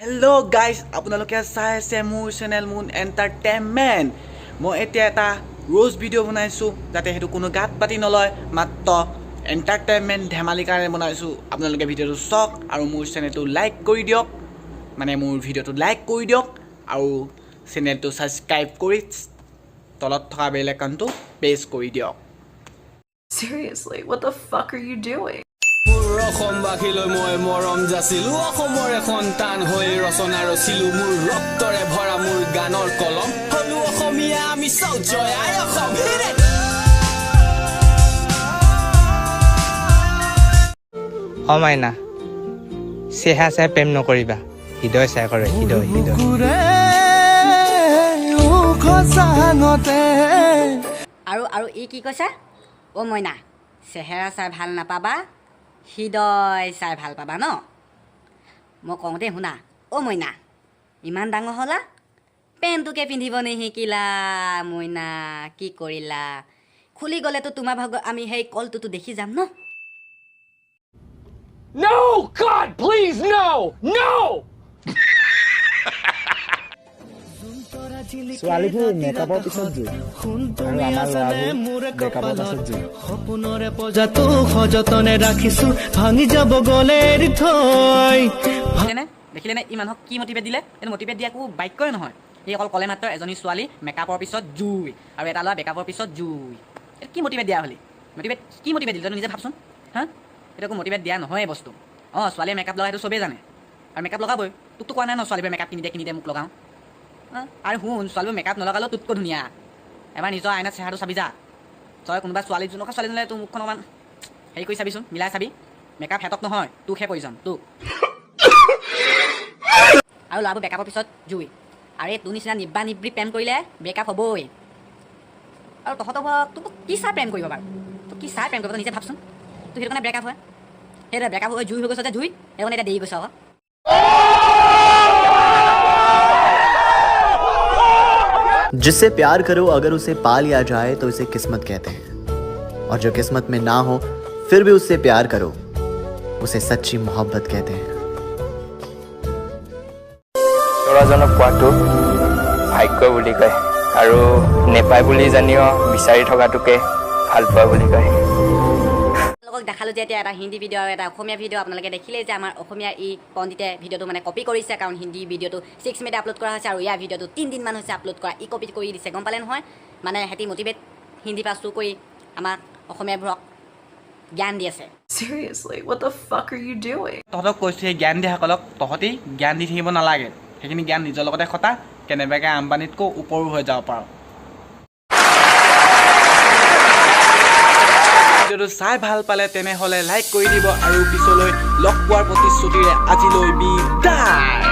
Hello guys, আপোনালোকে চাই আছে মোৰ চেনেল মুন এন্টাৰটেইনমেন্ট। মই এতিয়া এটা ৰ'জ ভিডিঅ' বনাইছোঁ যাতে হেতু কোনো গাত পাতি নলয়, মাত্ৰ এন্টাৰটেইনমেন্ট ধেমালি কাৰণে বনাইছোঁ। আপোনালোকে ভিডিঅ'টো চাওক আৰু মোৰ চেনেলটো লাইক কৰি দিয়ক, মানে মোৰ ভিডিঅ'টো লাইক কৰি দিয়ক আৰু চেনেলটো সাবস্ক্ৰাইব কৰি তলত থকা বেল আইকনটো প্ৰেছ কৰি দিয়ক। Seriously, what the fuck are you doing? মোৰ অসমবাসীলৈ মই মৰম যাচিলো, অসমৰ এখন টান হৈ ৰচনা ৰচিলো, মোৰ ৰক্তৰে ভৰা মোৰ গানৰ কলম, হলো অসমীয়া আমি চৌ জয় আই অসম। মাইনা চেহা চাই প্ৰেম নকৰিবা, হৃদয় চাই কৰে, হৃদয় হৃদয়। আৰু ই কি কৈছে? অ' মইনা, চেহেৰা চাই ভাল নাপাবা, হৃদয় চাই ভাল পাবা ন? মই কওঁতে শুনা। অ' মইনা, ইমান ডাঙৰ হ'লা, পেণ্টটোকে পিন্ধিব নিশিকিলা। মইনা কি কৰিলা? খুলি গ'লেতো তোমাৰ ভাগৰ আমি সেই কলটোতো দেখি যাম ন? No, God, please, no, no! ছোৱালীবোৰ মেকআপৰ পিছত জুই আৰু আমাৰ ল'ৰাবোৰ মেকআপৰ পাছত জুই। সপোনৰে পজাটো সযতনে ৰাখিছো, ভাঙি যাব গলে এৰি থৈ। দেখিলেনে ই মানুহক কি মটিভেট দিলে? এইটো মটিভেট দিয়া একো বাক্যই নহয়। সি অকল ক'লে মাত্ৰ এজনী ছোৱালী মেকআপৰ পিছত জুই আৰু এটা ল'ৰা মেকআপৰ পিছত জুই। এইটো কি মটিভেট দিয়া হ'লি? কি মটিভেট দিলে তই নিজে ভাবচোন। হা, এইটো একো মটিভেট দিয়া নহয় এই বস্তু। ছোৱালীয়ে মেকআপ লগাই সেইটো চবেই জানে আৰু মেকআপ লগাবই। তোকতো কোৱা নাই ন ছোৱালীবোৰে মেকআপ কিনি দে মোক লগাওঁ। আৰু শুন, ছোৱালীবোৰ মেকআপ নলগালেও তোতকৈ ধুনীয়া। এবাৰ নিজৰ আইনাত চেহেৰাটো চাবি যা। তই কোনোবা ছোৱালী জোনকা ছোৱালী নহ'লে তোৰ মুখখন অকণমান হেৰি কৰি চাবিচোন, মিলাই চাবি। মেকআপ হেঁতক নহয়, তোকহে প্ৰয়োজন, তোক। আৰু ল'ৰাবোৰ বেকআপৰ পিছত জুই। আৰু এই তোৰ নিচিনা নিব্বা নিব্ৰি প্ৰেম কৰিলে ব্ৰেকআপ হ'বই। আৰু তহঁতৰ তোক কি চাই প্ৰেম কৰিব বাৰু? তোক কি চাই প্ৰেম কৰিব তই নিজে ভাবচোন। তোৰ সেইটো কাৰণে ব্ৰেকআপ হয়। সেইটোৱে ব্ৰেকআপ হৈ জুই হৈ গৈছে যে জুই, সেইটো কাৰণে এতিয়া দেৰি গৈছে আকৌ। जिससे प्यार करो अगर उसे पा लिया जाए तो इसे किस्मत कहते हैं, और जो किस्मत में ना हो फिर भी उससे प्यार करो उसे सच्ची मोहब्बत कहते हैं। ল'ৰাজনক পোৱাটো ভাগ্য বুলি কয় আৰু নেপায় বুলি জানিও বিচাৰি থকাটোকে ভাল পোৱা বুলি কয়। আপোনালোকক দেখালোঁ যে এতিয়া এটা হিন্দী ভিডিঅ' আৰু এটা অসমীয়া ভিডিঅ'। আপোনালোকে দেখিলেই যে আমাৰ অসমীয়া ই পণ্ডিতে ভিডিঅ'টো মানে কপি কৰিছে, কাৰণ হিন্দী ভিডিঅ'টো 6 মে'তে আপলোড কৰা হৈছে আৰু ইয়াৰ ভিডিঅ'টো 3 দিনমান হৈছে আপলোড কৰা। ই কপি কৰি দিছে, গম পালে নহয়? মানে সিহঁতি মটিভেট হিন্দী পাছ কৰি আমাক অসমীয়াবোৰক জ্ঞান দি আছে। Seriously, what the fuck are you doing? তহঁতক কৈছোঁ সেই জ্ঞান দিয়াসকলক তহঁতি জ্ঞান দি থাকিব নালাগে। সেইখিনি জ্ঞান নিজৰ লগতে খটা, কেনেবাকৈ আম্বানীতকৈ ওপৰো হৈ যাব পাৰ। ভিডিঅ'টো চাই ভাল পালে তেনেহ'লে লাইক কৰি দিব আৰু পিছলৈ লগ পোৱাৰ প্ৰতিশ্ৰুতিৰে আজিলৈ বিদায়।